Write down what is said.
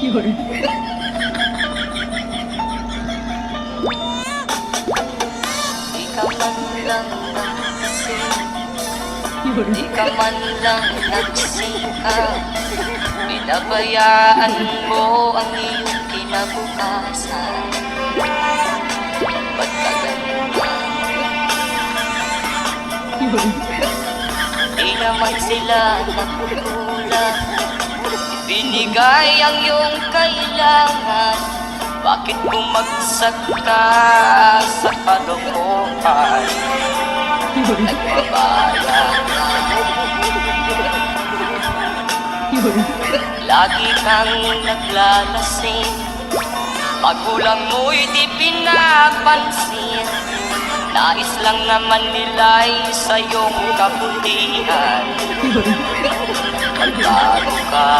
Yun. Di ka man lang nagsing, Yun. di ka man lang nagsika. Pinabayaan mo ang iyong kinabukasan. Ba't ka ganyan? Yun. Di naman sila nagkukulang. Binigay ang iyong kailangan. Bakit bumagsak ka sa kalokohan? Yun. Nagbabala ka. Yun. Lagi kang naglalasing. Magulang mo'y di pinapansin. Nais lang naman nila'y sa iyong kabutihan. Yun. Magbago ka,